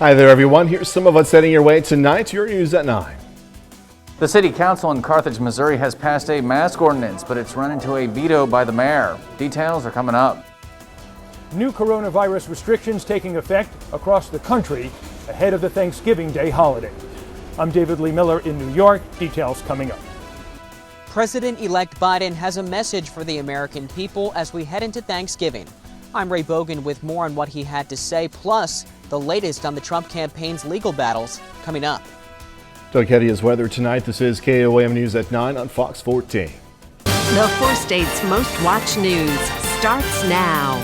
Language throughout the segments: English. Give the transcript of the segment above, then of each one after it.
Hi there, everyone. Here's some of what's heading your way tonight. Your news at 9. The city council in Carthage, Missouri has passed a mask ordinance, but it's run into a veto by the mayor. Details are coming up. New coronavirus restrictions taking effect across the country ahead of the Thanksgiving Day holiday. I'm David Lee Miller in New York. Details coming up. President-elect Biden has a message for the American people as we head into Thanksgiving. I'm Ray Bogan with more on what he had to say, plus the latest on the Trump campaign's legal battles coming up. Doug Heddy is weather tonight. This is KOAM News at 9 on Fox 14. The 4 states' most watched news starts now.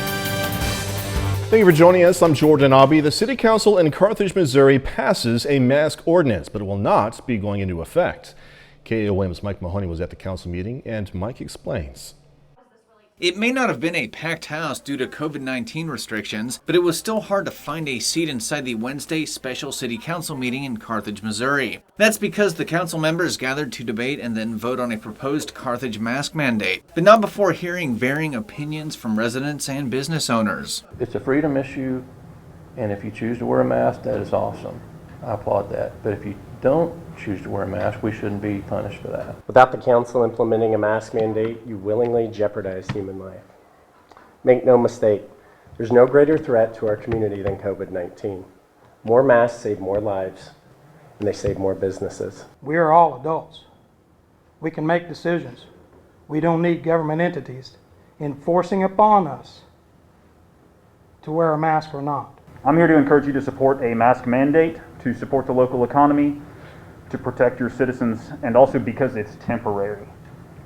Thank you for joining us. I'm Jordan Abbey. The City Council in Carthage, Missouri passes a mask ordinance, but it will not be going into effect. KOAM's Mike Mahoney was at the council meeting, and Mike explains. It may not have been a packed house due to COVID-19 restrictions, but it was still hard to find a seat inside the Wednesday special city council meeting in Carthage, Missouri. That's because the council members gathered to debate and then vote on a proposed Carthage mask mandate, but not before hearing varying opinions from residents and business owners. It's a freedom issue, and if you choose to wear a mask, that is awesome. I applaud that. But if you don't choose to wear a mask, we shouldn't be punished for that. Without the council implementing a mask mandate, you willingly jeopardize human life. Make no mistake, there's no greater threat to our community than COVID-19. More masks save more lives, and they save more businesses. We are all adults. We can make decisions. We don't need government entities enforcing upon us to wear a mask or not. I'm here to encourage you to support a mask mandate, to support the local economy, to protect your citizens, and also because it's temporary.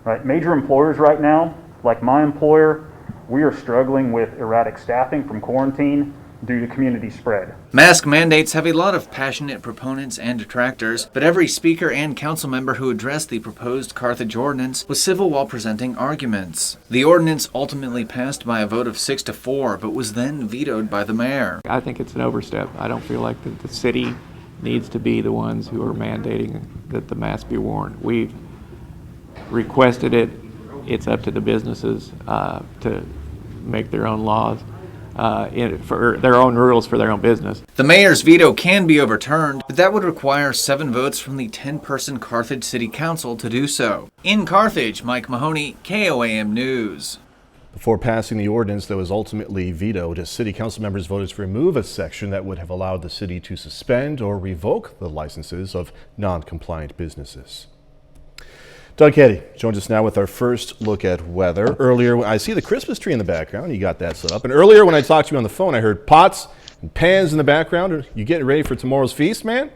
Right? Major employers right now, like my employer, we are struggling with erratic staffing from quarantine due to community spread. Mask mandates have a lot of passionate proponents and detractors, but every speaker and council member who addressed the proposed Carthage ordinance was civil while presenting arguments. The ordinance ultimately passed by a vote of 6-4, but was then vetoed by the mayor. I think it's an overstep. I don't feel like the city needs to be the ones who are mandating that the mask be worn. We've requested it. It's up to the businesses to make their own laws. For their own rules for their own business. The mayor's veto can be overturned, but that would require 7 votes from the 10-person Carthage City Council to do so. In Carthage, Mike Mahoney, KOAM News. Before passing the ordinance that was ultimately vetoed, city council members voted to remove a section that would have allowed the city to suspend or revoke the licenses of non-compliant businesses. Doug Heddy joins us now with our first look at weather. Earlier, I see the Christmas tree in the background. You got that set up. And earlier when I talked to you on the phone, I heard pots and pans in the background. Are you getting ready for tomorrow's feast, man?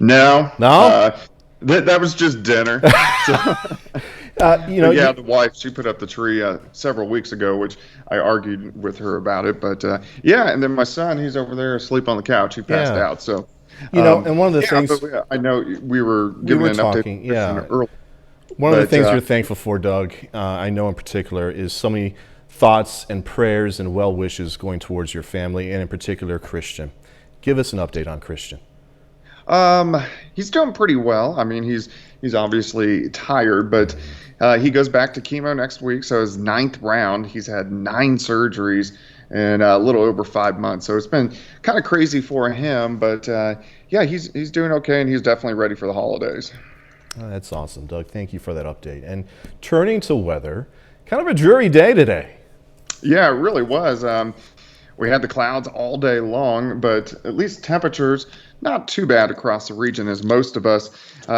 No. No? That was just dinner. The wife, she put up the tree several weeks ago, which I argued with her about it. But and then my son, he's over there asleep on the couch. He passed out. So, and one of the things I know we were giving an update earlier. One of the things you're thankful for, Doug, I know in particular, is so many thoughts and prayers and well wishes going towards your family, and in particular Christian. Give us an update on Christian. He's doing pretty well. I mean, he's obviously tired, but he goes back to chemo next week. So his 9th round. He's had 9 surgeries in a little over 5 months. So it's been kind of crazy for him, but he's doing okay, and he's definitely ready for the holidays. Oh, that's awesome, Doug. Thank you for that update. And turning to weather, kind of a dreary day today. Yeah, it really was. We had the clouds all day long, but at least temperatures not too bad across the region, as most of us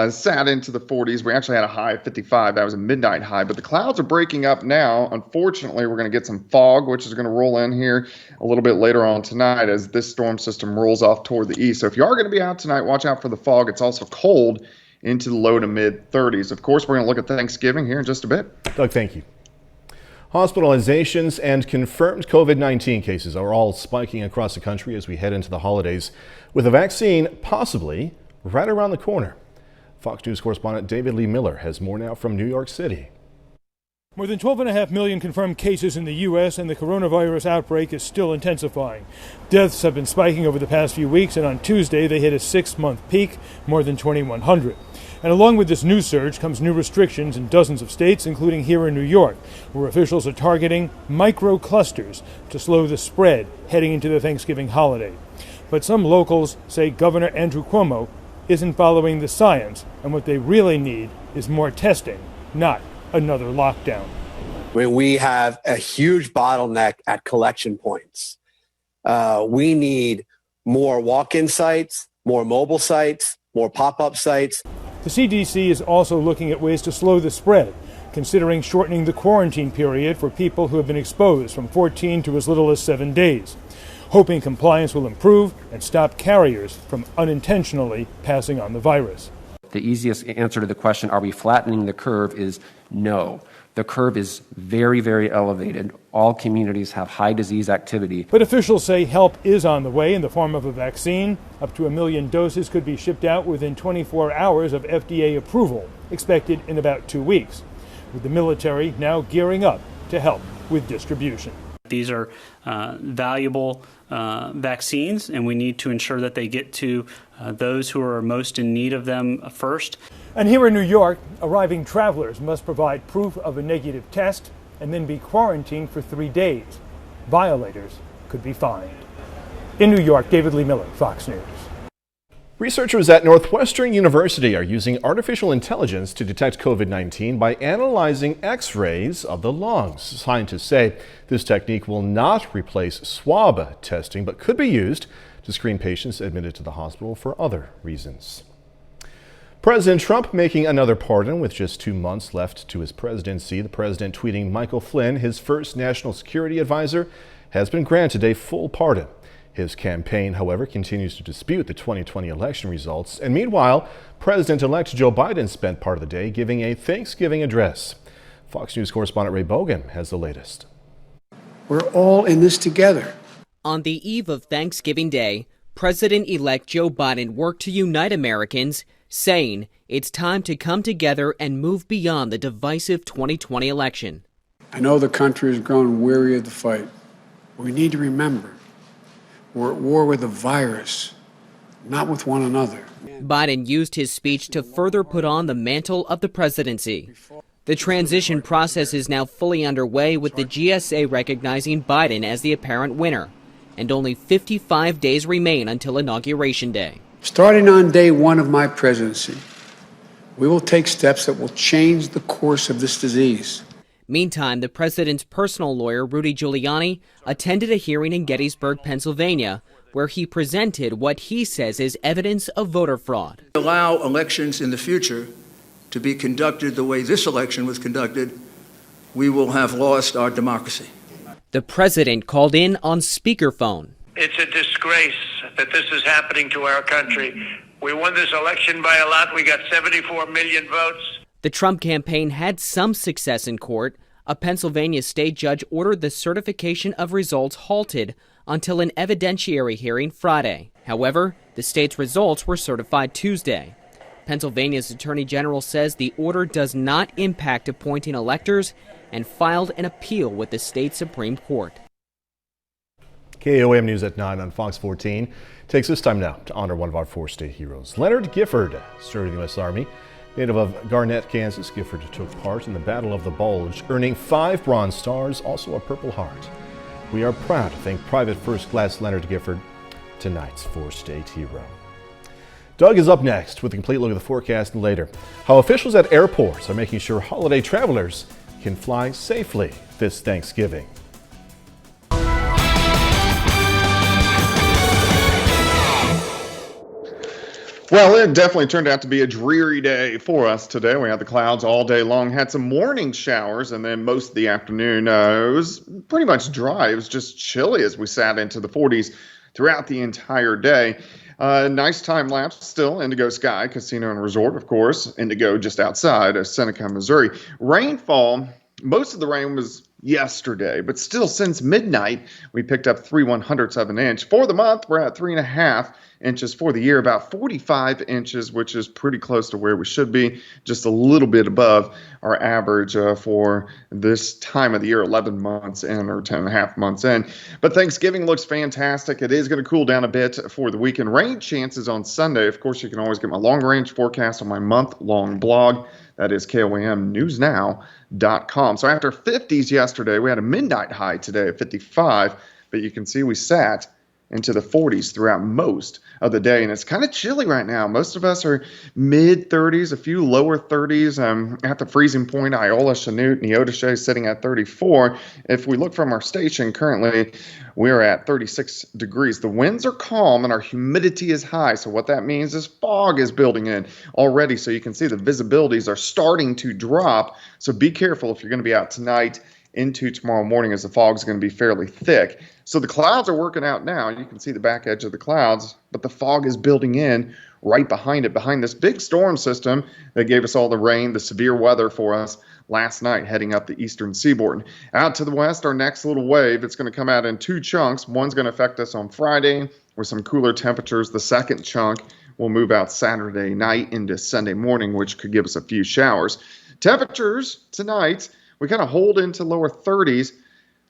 sat into the 40s. We actually had a high of 55. That was a midnight high, but the clouds are breaking up now. Unfortunately, we're going to get some fog, which is going to roll in here a little bit later on tonight as this storm system rolls off toward the east. So if you are going to be out tonight, watch out for the fog. It's also cold into the low to mid 30s. Of course, we're going to look at Thanksgiving here in just a bit. Doug, thank you. Hospitalizations and confirmed COVID-19 cases are all spiking across the country as we head into the holidays, with a vaccine possibly right around the corner. Fox News correspondent David Lee Miller has more now from New York City. More than 12.5 million confirmed cases in the U.S., and the coronavirus outbreak is still intensifying. Deaths have been spiking over the past few weeks, and on Tuesday they hit a 6-month peak, more than 2,100. And along with this new surge comes new restrictions in dozens of states, including here in New York, where officials are targeting micro-clusters to slow the spread heading into the Thanksgiving holiday. But some locals say Governor Andrew Cuomo isn't following the science, and what they really need is more testing, not another lockdown. When we have a huge bottleneck at collection points, we need more walk-in sites, more mobile sites, more pop-up sites. The CDC is also looking at ways to slow the spread, considering shortening the quarantine period for people who have been exposed from 14 to as little as 7 days, hoping compliance will improve and stop carriers from unintentionally passing on the virus. The easiest answer to the question, are we flattening the curve, is no. The curve is very, very elevated. All communities have high disease activity. But officials say help is on the way in the form of a vaccine. Up to 1 million doses could be shipped out within 24 hours of FDA approval, expected in about 2 weeks, with the military now gearing up to help with distribution. These are valuable vaccines, and we need to ensure that they get to those who are most in need of them first. And here in New York, arriving travelers must provide proof of a negative test and then be quarantined for 3 days. Violators could be fined. In New York, David Lee Miller, Fox News. Researchers at Northwestern University are using artificial intelligence to detect COVID-19 by analyzing X-rays of the lungs. Scientists say this technique will not replace swab testing, but could be used to screen patients admitted to the hospital for other reasons. President Trump making another pardon with just 2 months left to his presidency. The president tweeting Michael Flynn, his first national security advisor, has been granted a full pardon. His campaign, however, continues to dispute the 2020 election results. And meanwhile, President-elect Joe Biden spent part of the day giving a Thanksgiving address. Fox News correspondent Ray Bogan has the latest. We're all in this together. On the eve of Thanksgiving Day, President-elect Joe Biden worked to unite Americans, saying it's time to come together and move beyond the divisive 2020 election. I know the country has grown weary of the fight. We need to remember, we're at war with the virus, not with one another. Biden used his speech to further put on the mantle of the presidency. The transition process is now fully underway, with the GSA recognizing Biden as the apparent winner, and only 55 days remain until Inauguration Day. Starting on day one of my presidency, we will take steps that will change the course of this disease. Meantime, the president's personal lawyer, Rudy Giuliani, attended a hearing in Gettysburg, Pennsylvania, where he presented what he says is evidence of voter fraud. Allow elections in the future to be conducted the way this election was conducted, we will have lost our democracy. The president called in on speakerphone. It's a disgrace that this is happening to our country. We won this election by a lot. We got 74 million votes. The Trump campaign had some success in court. A Pennsylvania state judge ordered the certification of results halted until an evidentiary hearing Friday. However, the state's results were certified Tuesday. Pennsylvania's Attorney General says the order does not impact appointing electors and filed an appeal with the state Supreme Court. KOM News at 9 on Fox 14 takes this time now to honor one of our 4 state heroes. Leonard Gifford served in the U.S. Army. Native of Garnett, Kansas, Gifford took part in the Battle of the Bulge, earning 5 Bronze Stars, also a Purple Heart. We are proud to thank Private First Class Leonard Gifford, tonight's 4 state hero. Doug is up next with a complete look at the forecast and later how officials at airports are making sure holiday travelers can fly safely this Thanksgiving. Well, it definitely turned out to be a dreary day for us today. We had the clouds all day long, had some morning showers, and then most of the afternoon, it was pretty much dry. It was just chilly as we sat into the 40s throughout the entire day. Nice time lapse still, Indigo Sky Casino and Resort, of course. Indigo just outside of Seneca, Missouri. Rainfall, most of the rain was yesterday, but still since midnight, we picked up 3/100ths of an inch. For the month, we're at 3.5 inches. For the year, about 45 inches, which is pretty close to where we should be, just a little bit above our average for this time of the year, 11 months in or 10.5 months in. But Thanksgiving looks fantastic. It is going to cool down a bit for the weekend. Rain chances on Sunday. Of course, you can always get my long-range forecast on my month-long blog. That is KOAMnewsnow.com. So after 50s yesterday, we had a midnight high today of 55, but you can see we sat into the 40s throughout most of the day. And it's kind of chilly right now. Most of us are mid 30s, a few lower 30s. At the freezing point, Iola, Chanute, Neodesha sitting at 34. If we look from our station currently, we're at 36 degrees. The winds are calm and our humidity is high. So what that means is fog is building in already. So you can see the visibilities are starting to drop. So be careful if you're going to be out tonight into tomorrow morning, as the fog is going to be fairly thick. So the clouds are working out now. You can see the back edge of the clouds, but the fog is building in right behind it, behind this big storm system that gave us all the rain, the severe weather for us last night heading up the eastern seaboard. Out to the west, our next little wave, it's going to come out in two chunks. One's going to affect us on Friday with some cooler temperatures. The second chunk will move out Saturday night into Sunday morning, which could give us a few showers. Temperatures tonight, we kind of hold into lower 30s.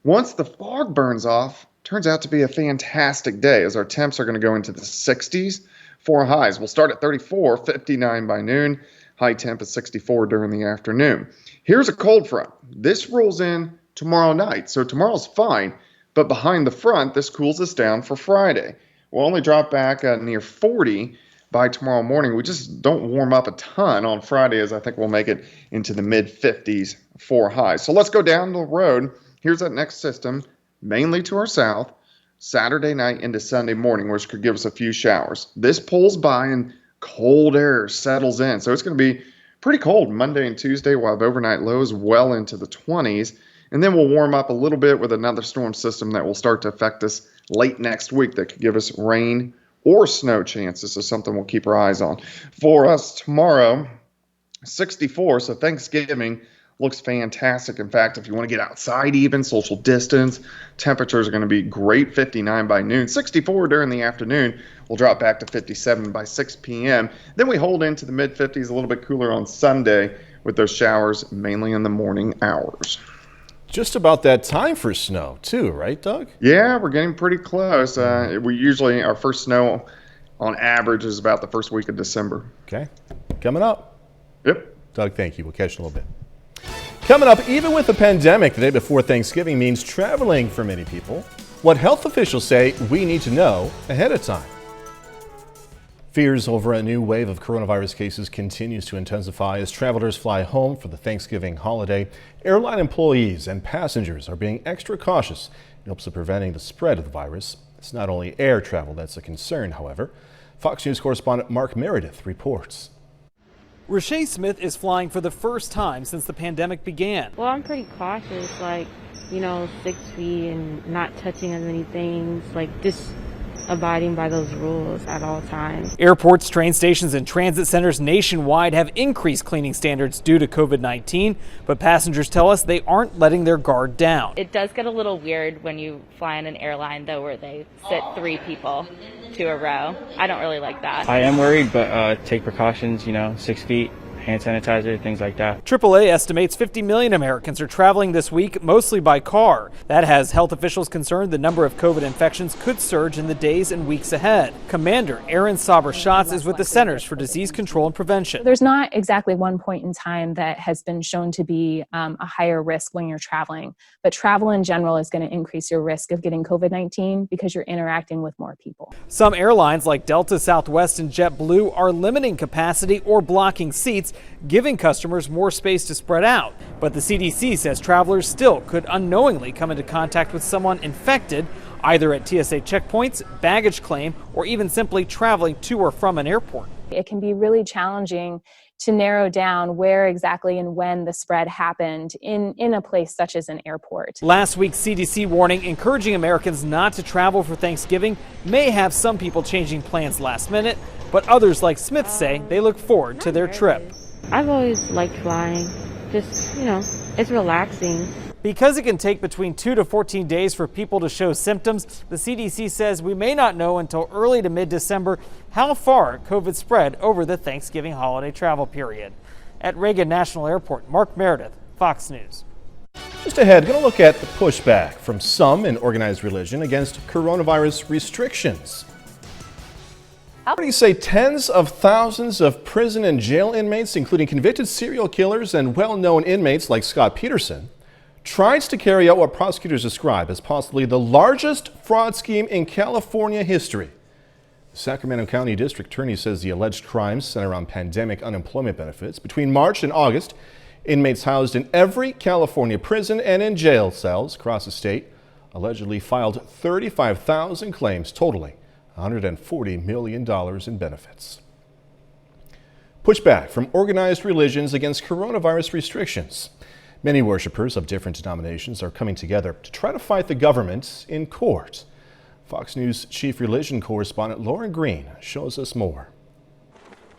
Once the fog burns off, turns out to be a fantastic day as our temps are going to go into the 60s for highs. We'll start at 34, 59 by noon. High temp is 64 during the afternoon. Here's a cold front. This rolls in tomorrow night. So tomorrow's fine, but behind the front, this cools us down for Friday. We'll only drop back near 40 by tomorrow morning. We just don't warm up a ton on Friday, as I think we'll make it into the mid 50s for highs. So let's go down the road. Here's that next system, mainly to our south, Saturday night into Sunday morning, which could give us a few showers. This pulls by and cold air settles in. So it's going to be pretty cold Monday and Tuesday. We'll have overnight lows well into the 20s. And then we'll warm up a little bit with another storm system that will start to affect us late next week that could give us rain or snow chances. So something we'll keep our eyes on. For us tomorrow, 64, so Thanksgiving looks fantastic. In fact, if you want to get outside even, social distance, temperatures are going to be great, 59 by noon, 64 during the afternoon. We'll drop back to 57 by 6 p.m. Then we hold into the mid-50s, a little bit cooler on Sunday with those showers mainly in the morning hours. Just about that time for snow too, right, Doug? Yeah, we're getting pretty close. We usually, our first snow on average is about the first week of December. Okay, coming up. Yep. Doug, thank you. We'll catch you in a little bit. Coming up, even with the pandemic, the day before Thanksgiving means traveling for many people. What health officials say we need to know ahead of time. Fears over a new wave of coronavirus cases continues to intensify as travelers fly home for the Thanksgiving holiday. Airline employees and passengers are being extra cautious in hopes of preventing the spread of the virus. It's not only air travel that's a concern, however. Fox News correspondent Mark Meredith reports. Rashay Smith is flying for the first time since the pandemic began. Well, I'm pretty cautious, 6 feet and not touching as many things, just abiding by those rules at all times. Airports, train stations, and transit centers nationwide have increased cleaning standards due to COVID-19, but passengers tell us they aren't letting their guard down. It does get a little weird when you fly in an airline, though, where they sit 3 people to a row. I don't really like that. I am worried, but take precautions, 6 feet, hand sanitizer, things like that. AAA estimates 50 million Americans are traveling this week, mostly by car. That has health officials concerned the number of COVID infections could surge in the days and weeks ahead. Commander Erin Saber-Schatz is with the Centers for Disease Control and Prevention. There's not exactly one point in time that has been shown to be a higher risk when you're traveling, but travel in general is going to increase your risk of getting COVID-19 because you're interacting with more people. Some airlines like Delta, Southwest, and JetBlue are limiting capacity or blocking seats, giving customers more space to spread out. But the CDC says travelers still could unknowingly come into contact with someone infected, either at TSA checkpoints, baggage claim, or even simply traveling to or from an airport. It can be really challenging to narrow down where exactly and when the spread happened in a place such as an airport. Last week's CDC warning encouraging Americans not to travel for Thanksgiving may have some people changing plans last minute, but others like Smith say they look forward to their trip. I've always liked flying. Just, it's relaxing. Because it can take between 2 to 14 days for people to show symptoms, the CDC says we may not know until early to mid-December how far COVID spread over the Thanksgiving holiday travel period. At Reagan National Airport, Mark Meredith, Fox News. Just ahead, going to look at the pushback from some in organized religion against coronavirus restrictions. Authorities say tens of thousands of prison and jail inmates, including convicted serial killers and well-known inmates like Scott Peterson, tries to carry out what prosecutors describe as possibly the largest fraud scheme in California history. The Sacramento County District Attorney says the alleged crimes center on pandemic unemployment benefits. Between March and August, inmates housed in every California prison and in jail cells across the state allegedly filed 35,000 claims totaling $140 million in benefits. Pushback from organized religions against coronavirus restrictions. Many worshipers of different denominations are coming together to try to fight the government in court. Fox News chief religion correspondent Lauren Green shows us more.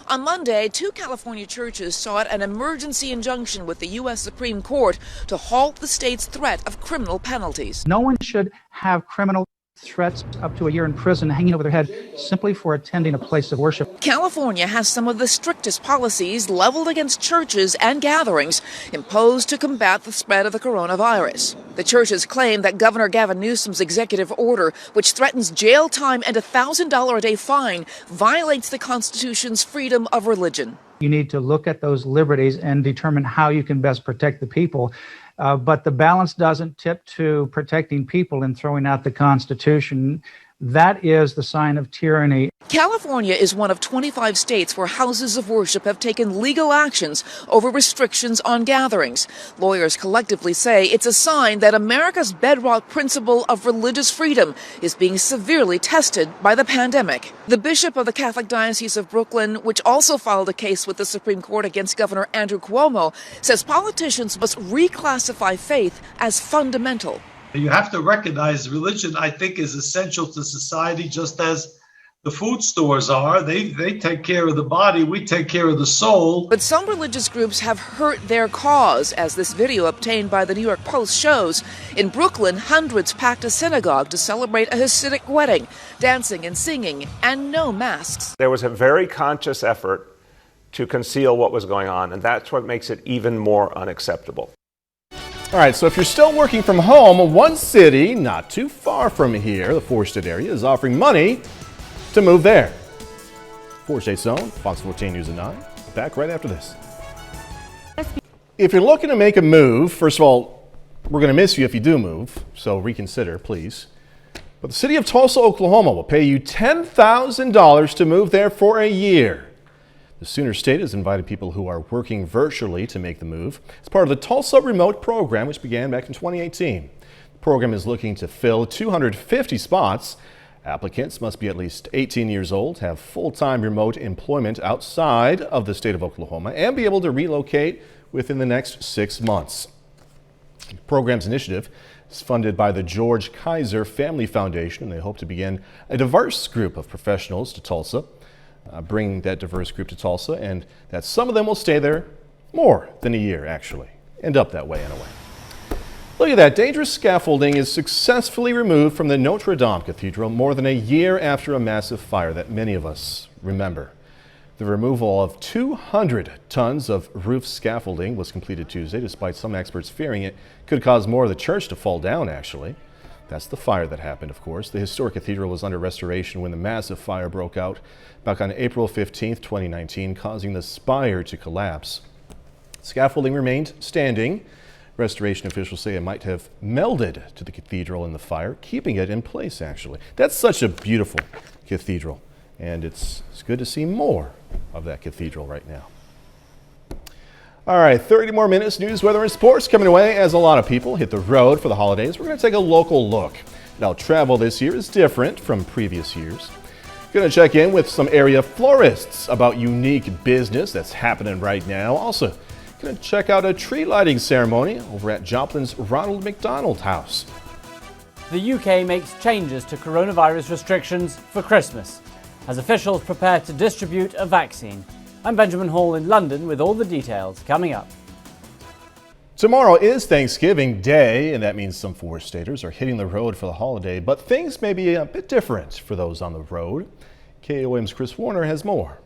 On Monday, 2 California churches sought an emergency injunction with the U.S. Supreme Court to halt the state's threat of criminal penalties. No one should have criminal threats up to a year in prison hanging over their head simply for attending a place of worship. California has some of the strictest policies leveled against churches and gatherings imposed to combat the spread of the coronavirus. The churches claim that Governor Gavin Newsom's executive order, which threatens jail time and a $1,000 a day fine, violates the Constitution's freedom of religion. You need to look at those liberties and determine how you can best protect the people. But the balance doesn't tip to protecting people and throwing out the Constitution. That is the sign of tyranny. California is one of 25 states where houses of worship have taken legal actions over restrictions on gatherings. Lawyers collectively say it's a sign that America's bedrock principle of religious freedom is being severely tested by the pandemic. The bishop of the Catholic Diocese of Brooklyn, which also filed a case with the Supreme Court against Governor Andrew Cuomo, says politicians must reclassify faith as fundamental. You have to recognize religion, I think, is essential to society, just as the food stores are. They take care of the body, we take care of the soul. But some religious groups have hurt their cause, as this video obtained by the New York Post shows. In Brooklyn, hundreds packed a synagogue to celebrate a Hasidic wedding, dancing and singing, and no masks. There was a very conscious effort to conceal what was going on, and that's what makes it even more unacceptable. All right, so if you're still working from home, one city not too far from here, the forested area, is offering money to move there. 4J Zone, Fox 14 News at 9. Back right after this. If you're looking to make a move, first of all, we're going to miss you if you do move, so reconsider, please. But the city of Tulsa, Oklahoma will pay you $10,000 to move there for a year. The Sooner State has invited people who are working virtually to make the move. It's part of the Tulsa Remote Program, which began back in 2018. The program is looking to fill 250 spots. Applicants must be at least 18 years old, have full-time remote employment outside of the state of Oklahoma, and be able to relocate within the next 6 months. The program's initiative is funded by the George Kaiser Family Foundation, and they hope to begin a diverse group of professionals to Tulsa. Bring that diverse group to Tulsa, and that some of them will stay there more than a year, actually. End up that way, anyway. Look at that. Dangerous scaffolding is successfully removed from the Notre Dame Cathedral more than a year after a massive fire that many of us remember. The removal of 200 tons of roof scaffolding was completed Tuesday, despite some experts fearing it could cause more of the church to fall down, actually. That's the fire that happened, of course. The historic cathedral was under restoration when the massive fire broke out back on April 15, 2019, causing the spire to collapse. Scaffolding remained standing. Restoration officials say it might have melded to the cathedral in the fire, keeping it in place, actually. That's such a beautiful cathedral, and it's good to see more of that cathedral right now. All right, 30 more minutes, news, weather, and sports coming away as a lot of people hit the road for the holidays. We're going to take a local look. Now, travel this year is different from previous years. Going to check in with some area florists about unique business that's happening right now. Also, going to check out a tree lighting ceremony over at Joplin's Ronald McDonald House. The UK makes changes to coronavirus restrictions for Christmas as officials prepare to distribute a vaccine. I'm Benjamin Hall in London with all the details coming up. Tomorrow is Thanksgiving Day, and that means some four-staters are hitting the road for the holiday, but things may be a bit different for those on the road. KOM's Chris Warner has more.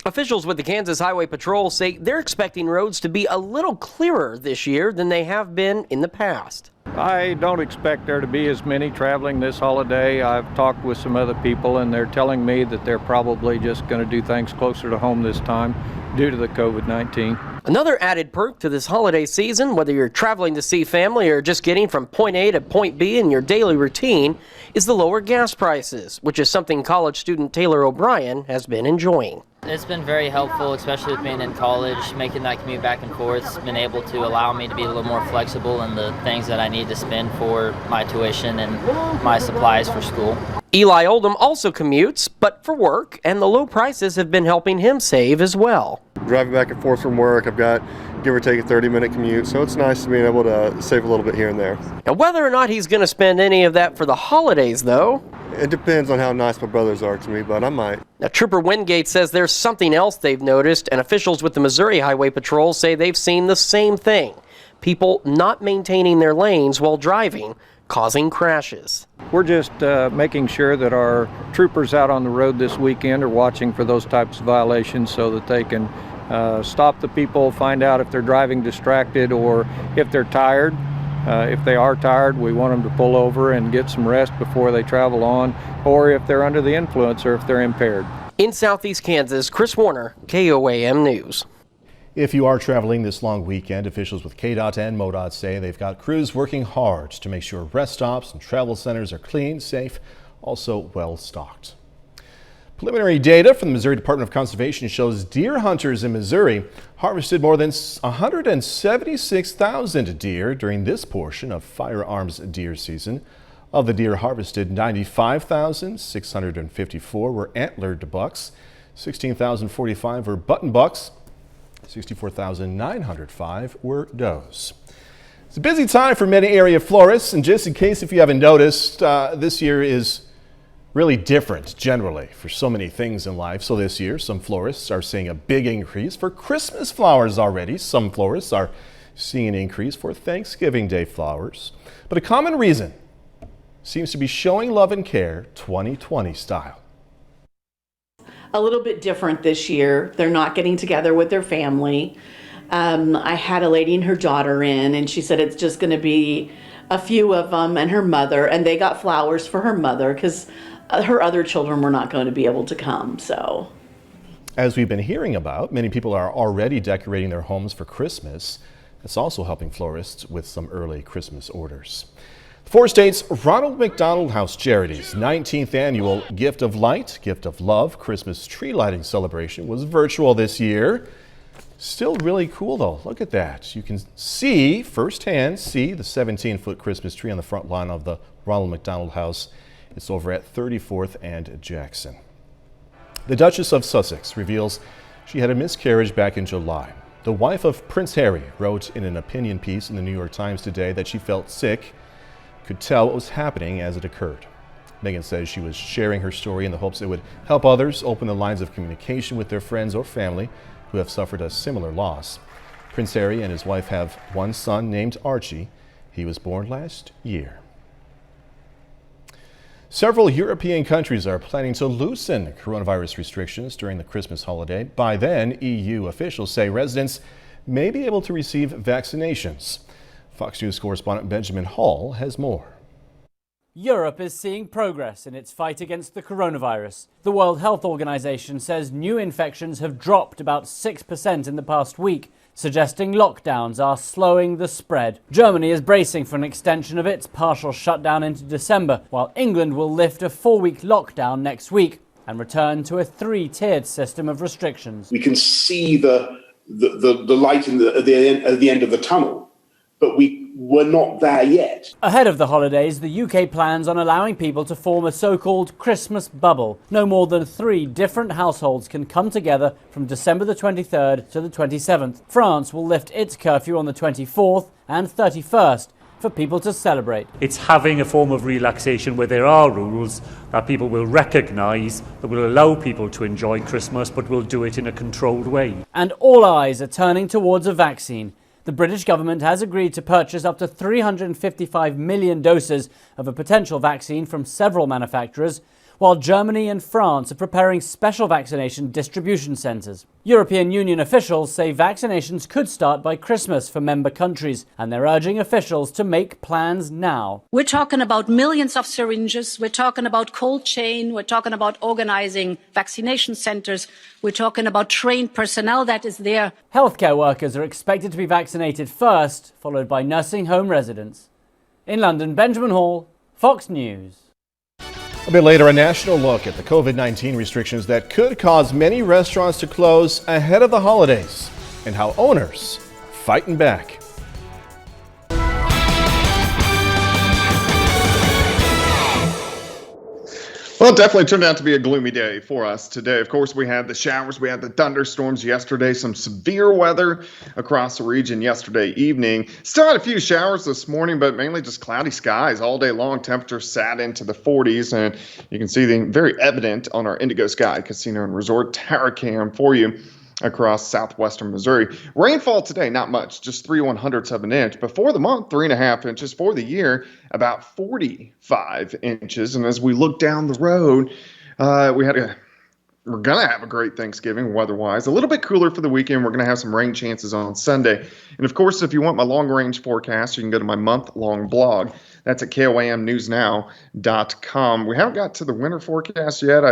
Officials with the Kansas Highway Patrol say they're expecting roads to be a little clearer this year than they have been in the past. I don't expect there to be as many traveling this holiday. I've talked with some other people and they're telling me that they're probably just going to do things closer to home this time due to the COVID-19. Another added perk to this holiday season, whether you're traveling to see family or just getting from point A to point B in your daily routine, is the lower gas prices, which is something college student Taylor O'Brien has been enjoying. It's been very helpful, especially with being in college, making that commute back and forth. It's been able to allow me to be a little more flexible in the things that I need to spend for my tuition and my supplies for school. Eli Oldham also commutes, but for work, and the low prices have been helping him save as well. Driving back and forth from work, I've got give or take a 30-minute commute, so it's nice to be able to save a little bit here and there. Now, whether or not he's going to spend any of that for the holidays, though, it depends on how nice my brothers are to me, but I might. Now, Trooper Wingate says there's something else they've noticed, and officials with the Missouri Highway Patrol say they've seen the same thing. People not maintaining their lanes while driving, causing crashes. We're just making sure that our troopers out on the road this weekend are watching for those types of violations so that they can stop the people, find out if they're driving distracted or if they're tired. If they are tired, we want them to pull over and get some rest before they travel on, or if they're under the influence or if they're impaired. In Southeast Kansas, Chris Warner, KOAM News. If you are traveling this long weekend, officials with KDOT and MoDOT say they've got crews working hard to make sure rest stops and travel centers are clean, safe, also well stocked. Preliminary data from the Missouri Department of Conservation shows deer hunters in Missouri harvested more than 176,000 deer during this portion of firearms deer season. Of the deer harvested, 95,654 were antlered bucks, 16,045 were button bucks, 64,905 were does. It's a busy time for many area florists, and just in case if you haven't noticed, this year is really different generally for so many things in life. So this year, some florists are seeing a big increase for Christmas flowers already. Some florists are seeing an increase for Thanksgiving Day flowers. But a common reason seems to be showing love and care 2020 style. A little bit different this year. They're not getting together with their family. I had a lady and her daughter in, and she said it's just going to be a few of them and her mother, and they got flowers for her mother because her other children were not going to be able to come. So, as we've been hearing about, many people are already decorating their homes for Christmas. It's also helping florists with some early Christmas orders. The Four States Ronald McDonald House Charity's 19th annual Gift of Light, Gift of Love Christmas tree lighting celebration was virtual this year. Still really cool though. Look at that. You can see firsthand the 17-foot Christmas tree on the front lawn of the Ronald McDonald House. It's over at 34th and Jackson. The Duchess of Sussex reveals she had a miscarriage back in July. The wife of Prince Harry wrote in an opinion piece in the New York Times today that she felt sick, could tell what was happening as it occurred. Meghan says she was sharing her story in the hopes it would help others open the lines of communication with their friends or family who have suffered a similar loss. Prince Harry and his wife have one son named Archie. He was born last year. Several European countries are planning to loosen coronavirus restrictions during the Christmas holiday. By then, EU officials say residents may be able to receive vaccinations. Fox News correspondent Benjamin Hall has more. Europe is seeing progress in its fight against the coronavirus. The World Health Organization says new infections have dropped about 6% in the past week, suggesting lockdowns are slowing the spread. Germany is bracing for an extension of its partial shutdown into December, while England will lift a 4-week lockdown next week and return to a 3-tiered system of restrictions. We can see the light at the end of the tunnel, but we're not there yet. Ahead of the holidays, the UK plans on allowing people to form a so-called Christmas bubble. No more than 3 different households can come together from December the 23rd to the 27th. France will lift its curfew on the 24th and 31st for people to celebrate. It's having a form of relaxation where there are rules that people will recognise, that will allow people to enjoy Christmas, but will do it in a controlled way. And all eyes are turning towards a vaccine. The British government has agreed to purchase up to 355 million doses of a potential vaccine from several manufacturers, while Germany and France are preparing special vaccination distribution centres. European Union officials say vaccinations could start by Christmas for member countries, and they're urging officials to make plans now. We're talking about millions of syringes, we're talking about cold chain, we're talking about organising vaccination centres, we're talking about trained personnel that is there. Healthcare workers are expected to be vaccinated first, followed by nursing home residents. In London, Benjamin Hall, Fox News. A bit later, a national look at the COVID-19 restrictions that could cause many restaurants to close ahead of the holidays and how owners are fighting back. Well, it definitely turned out to be a gloomy day for us today. Of course, we had the showers, we had the thunderstorms yesterday, some severe weather across the region yesterday evening. Still had a few showers this morning, but mainly just cloudy skies all day long. Temperatures sat into the 40s, and you can see the very evident on our Indigo Sky Casino and Resort Tower Cam for you across southwestern Missouri. Rainfall today, not much, just 3/100ths of an inch. But for the month, 3.5 inches. For the year, about 45 inches. And as we look down the road, we're going to have a great Thanksgiving weather-wise. A little bit cooler for the weekend. We're going to have some rain chances on Sunday. And, of course, if you want my long-range forecast, you can go to my month-long blog. That's at KOAMnewsnow.com. We haven't got to the winter forecast yet.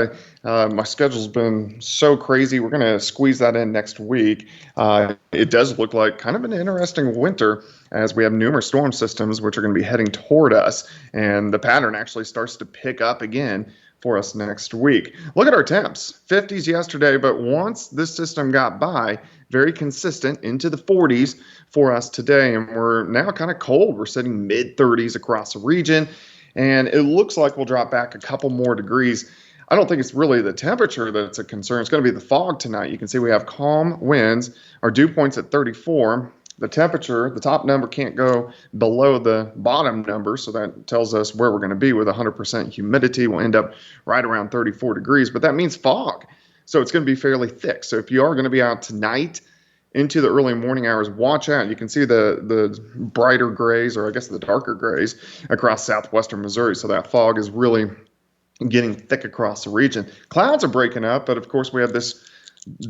My schedule's been so crazy. We're going to squeeze that in next week. It does look like kind of an interesting winter as we have numerous storm systems which are going to be heading toward us. And the pattern actually starts to pick up again for us next week. Look at our temps. 50s yesterday, but once this system got by, very consistent into the 40s for us today. And we're now kind of cold. We're sitting mid-30s across the region, and it looks like we'll drop back a couple more degrees. I don't think it's really the temperature that's a concern. It's going to be the fog tonight. You can see we have calm winds. Our dew point's at 34. The temperature, the top number can't go below the bottom number, so that tells us where we're going to be with 100% humidity. We'll end up right around 34 degrees, but that means fog. So it's going to be fairly thick. So if you are going to be out tonight into the early morning hours, watch out. You can see the brighter grays, or I guess the darker grays, across southwestern Missouri. So that fog is really getting thick across the region. Clouds are breaking up, but of course we have this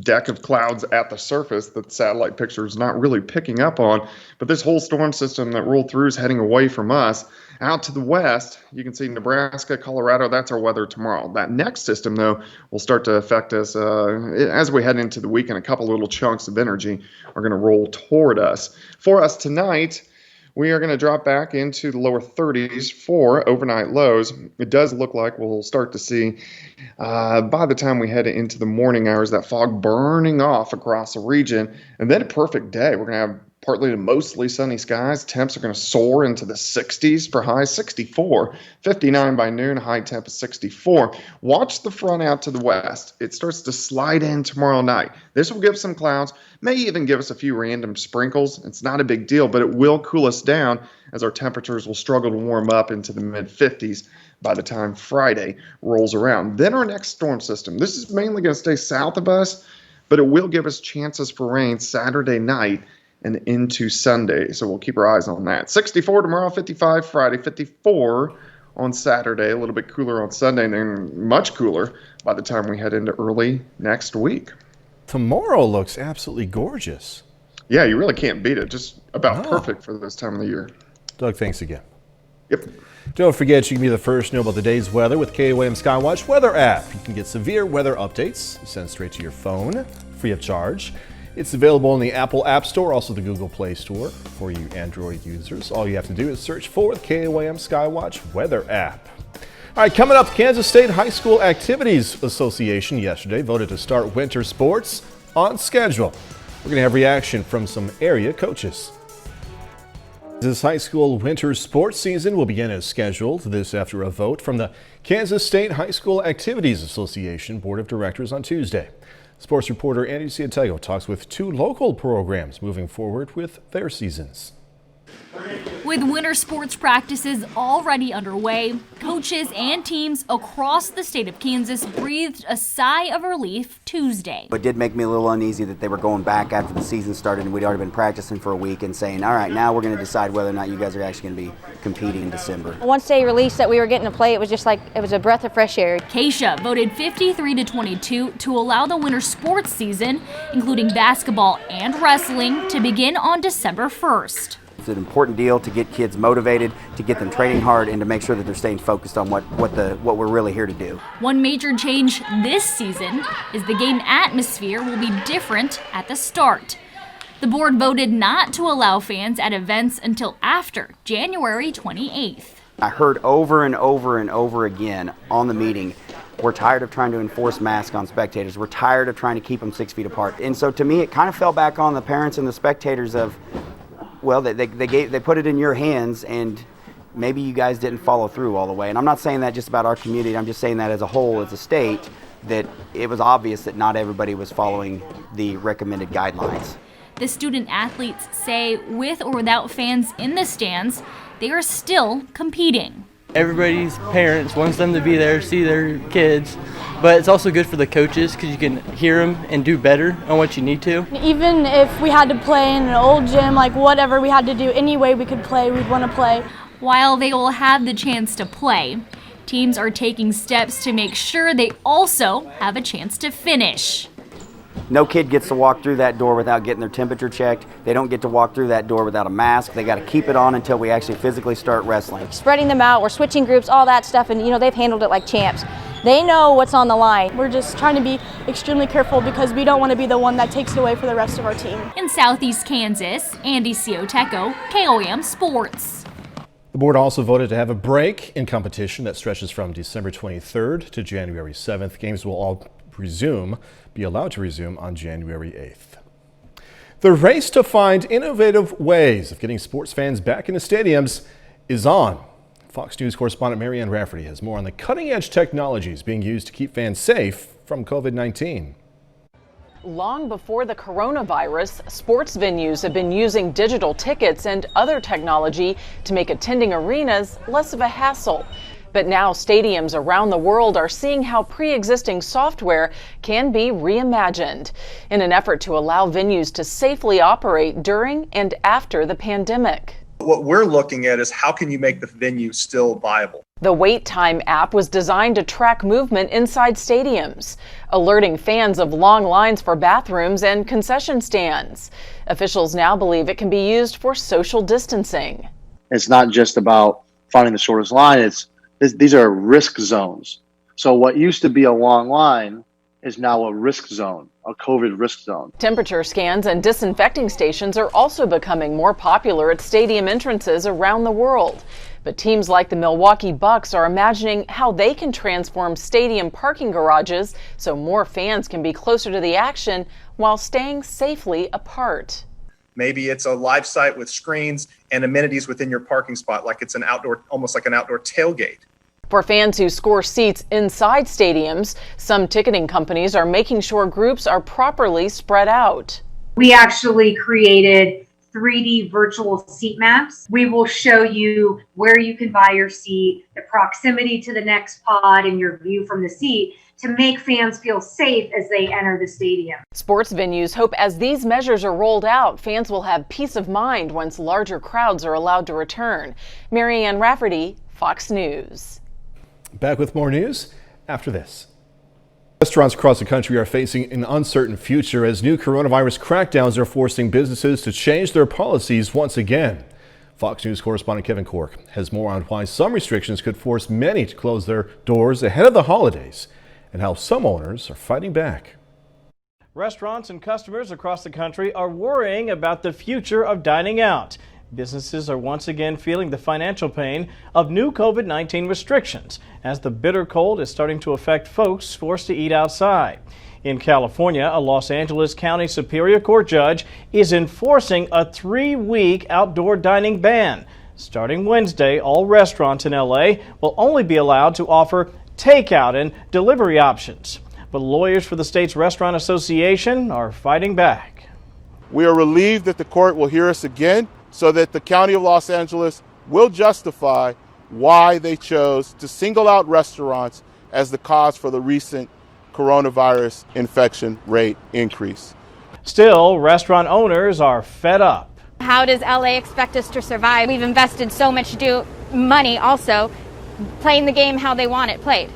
deck of clouds at the surface that satellite picture is not really picking up on. But this whole storm system that rolled through is heading away from us. Out to the west, you can see Nebraska, Colorado. That's our weather tomorrow. That next system, though, will start to affect us as we head into the weekend. A couple little chunks of energy are going to roll toward us. For us tonight, we are going to drop back into the lower 30s for overnight lows. It does look like we'll start to see, by the time we head into the morning hours, that fog burning off across the region. And then a perfect day. We're going to have partly to mostly sunny skies. Temps are going to soar into the 60s for highs, 64. 59 by noon, high temp is 64. Watch the front out to the west. It starts to slide in tomorrow night. This will give some clouds, may even give us a few random sprinkles. It's not a big deal, but it will cool us down as our temperatures will struggle to warm up into the mid-50s by the time Friday rolls around. Then our next storm system. This is mainly going to stay south of us, but it will give us chances for rain Saturday night and into Sunday. So we'll keep our eyes on that. 64 tomorrow, 55 Friday, 54 on Saturday, a little bit cooler on Sunday, and then much cooler by the time we head into early next week. Tomorrow looks absolutely gorgeous. Yeah, you really can't beat it. Just about perfect for this time of the year. Doug, thanks again. Yep. Don't forget, you can be the first to know about the day's weather with KOAM Skywatch Weather app. You can get severe weather updates sent straight to your phone, free of charge. It's available in the Apple App Store, also the Google Play Store for you Android users. All you have to do is search for the KOAM Skywatch Weather app. All right, coming up, Kansas State High School Activities Association yesterday voted to start winter sports on schedule. We're going to have reaction from some area coaches. This high school winter sports season will begin as scheduled. This after a vote from the Kansas State High School Activities Association Board of Directors on Tuesday. Sports reporter Andy Ciatego talks with two local programs moving forward with their seasons. With winter sports practices already underway, coaches and teams across the state of Kansas breathed a sigh of relief Tuesday. It did make me a little uneasy that they were going back after the season started and we'd already been practicing for a week and saying, all right, now we're going to decide whether or not you guys are actually going to be competing in December. Once they released that we were getting to play, it was just like it was a breath of fresh air. Keisha voted 53-22 to allow the winter sports season, including basketball and wrestling, to begin on December 1st. It's an important deal to get kids motivated, to get them training hard, and to make sure that they're staying focused on what we're really here to do. One major change this season is the game atmosphere will be different at the start. The board voted not to allow fans at events until after January 28th. I heard over and over and over again on the meeting, we're tired of trying to enforce masks on spectators. We're tired of trying to keep them 6 feet apart. And so to me, it kind of fell back on the parents and the spectators of, well, they put it in your hands, and maybe you guys didn't follow through all the way. And I'm not saying that just about our community. I'm just saying that as a whole, as a state, that it was obvious that not everybody was following the recommended guidelines. The student athletes say with or without fans in the stands, they are still competing. Everybody's parents wants them to be there, see their kids, but it's also good for the coaches because you can hear them and do better on what you need to. Even if we had to play in an old gym, like whatever we had to do, any way we could play, we'd want to play. While they will have the chance to play, teams are taking steps to make sure they also have a chance to finish. No kid gets to walk through that door without getting their temperature checked. They don't get to walk through that door without a mask. They got to keep it on until we actually physically start wrestling. Spreading them out, we're switching groups, all that stuff, and they've handled it like champs. They know what's on the line. We're just trying to be extremely careful because we don't want to be the one that takes it away for the rest of our team. In Southeast Kansas, Andy Cioteco, KOAM Sports. The board also voted to have a break in competition that stretches from December 23rd to January 7th. Games will all be allowed to resume on January 8th. The race to find innovative ways of getting sports fans back into stadiums is on. Fox News correspondent Marianne Rafferty has more on the cutting-edge technologies being used to keep fans safe from COVID-19. Long before the coronavirus, sports venues have been using digital tickets and other technology to make attending arenas less of a hassle. But now stadiums around the world are seeing how pre-existing software can be reimagined in an effort to allow venues to safely operate during and after the pandemic. What we're looking at is how can you make the venue still viable? The Wait Time app was designed to track movement inside stadiums, alerting fans of long lines for bathrooms and concession stands. Officials now believe it can be used for social distancing. It's not just about finding the shortest line, these are risk zones. So what used to be a long line is now a risk zone, a COVID risk zone. Temperature scans and disinfecting stations are also becoming more popular at stadium entrances around the world. But teams like the Milwaukee Bucks are imagining how they can transform stadium parking garages so more fans can be closer to the action while staying safely apart. Maybe it's a live site with screens and amenities within your parking spot, like it's an outdoor, almost like an outdoor tailgate. For fans who score seats inside stadiums, some ticketing companies are making sure groups are properly spread out. We actually created 3D virtual seat maps. We will show you where you can buy your seat, the proximity to the next pod, and your view from the seat to make fans feel safe as they enter the stadium. Sports venues hope as these measures are rolled out, fans will have peace of mind once larger crowds are allowed to return. Marianne Rafferty, Fox News. Back with more news after this. Restaurants across the country are facing an uncertain future as new coronavirus crackdowns are forcing businesses to change their policies once again. Fox News correspondent Kevin Cork has more on why some restrictions could force many to close their doors ahead of the holidays and how some owners are fighting back. Restaurants and customers across the country are worrying about the future of dining out. Businesses are once again feeling the financial pain of new COVID-19 restrictions as the bitter cold is starting to affect folks forced to eat outside. In California, a Los Angeles County Superior Court judge is enforcing a 3-week outdoor dining ban. Starting Wednesday, all restaurants in LA will only be allowed to offer takeout and delivery options. But lawyers for the state's Restaurant Association are fighting back. We are relieved that the court will hear us again so that the County of Los Angeles will justify why they chose to single out restaurants as the cause for the recent coronavirus infection rate increase. Still, restaurant owners are fed up. How does LA expect us to survive? We've invested so much money also playing the game how they want it played.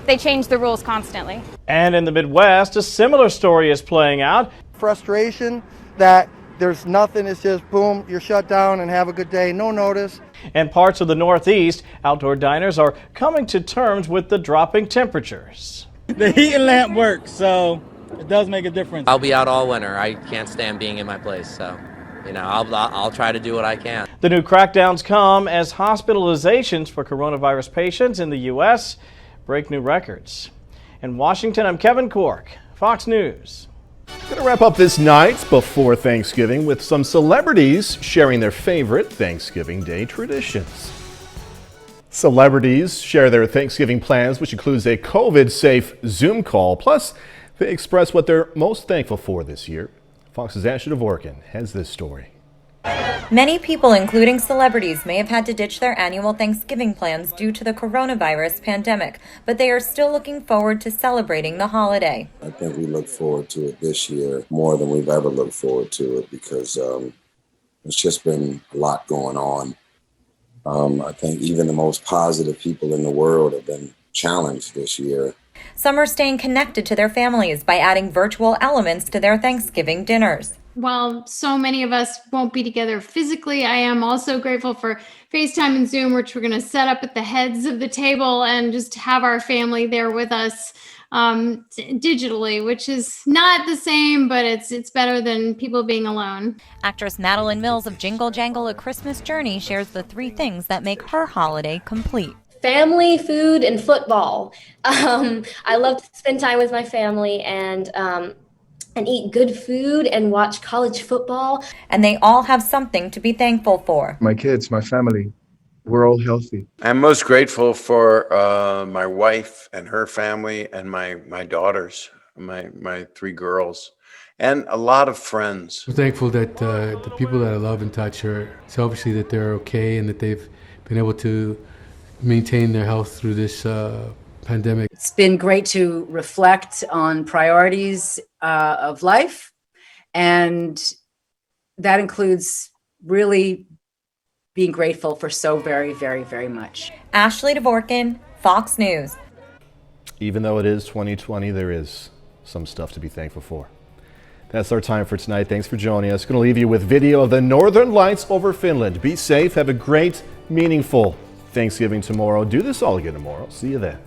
They change the rules constantly. And in the Midwest, a similar story is playing out. Frustration that there's nothing, it's just boom, you're shut down and have a good day, no notice. In parts of the Northeast, outdoor diners are coming to terms with the dropping temperatures. The heating lamp works, so it does make a difference. I'll be out all winter. I can't stand being in my place, so I'll try to do what I can. The new crackdowns come as hospitalizations for coronavirus patients in the U.S. break new records. In Washington, I'm Kevin Cork, Fox News. Going to wrap up this night before Thanksgiving with some celebrities sharing their favorite Thanksgiving Day traditions. Celebrities share their Thanksgiving plans, which includes a COVID-safe Zoom call. Plus, they express what they're most thankful for this year. Fox's Ashley Dvorkin has this story. Many people, including celebrities, may have had to ditch their annual Thanksgiving plans due to the coronavirus pandemic, but they are still looking forward to celebrating the holiday. I think we look forward to it this year more than we've ever looked forward to it because it's just been a lot going on. I think even the most positive people in the world have been challenged this year. Some are staying connected to their families by adding virtual elements to their Thanksgiving dinners. While so many of us won't be together physically, I am also grateful for FaceTime and Zoom, which we're going to set up at the heads of the table and just have our family there with us digitally, which is not the same, but it's better than people being alone. Actress Madeline Mills of Jingle Jangle: A Christmas Journey shares the 3 things that make her holiday complete. Family, food, and football. I love to spend time with my family and eat good food and watch college football. And they all have something to be thankful for. My kids, my family, we're all healthy. I'm most grateful for my wife and her family and my daughters, my 3 girls, and a lot of friends. I'm thankful that the people that I love and touch are selfishly that they're okay and that they've been able to maintain their health through this pandemic. It's been great to reflect on priorities of life, and that includes really being grateful for so very, very, very much. Ashley Dvorkin, Fox News. Even though it is 2020, there is some stuff to be thankful for. That's our time for tonight. Thanks for joining us. Going to leave you with video of the Northern Lights over Finland. Be safe. Have a great, meaningful Thanksgiving tomorrow. Do this all again tomorrow. See you then.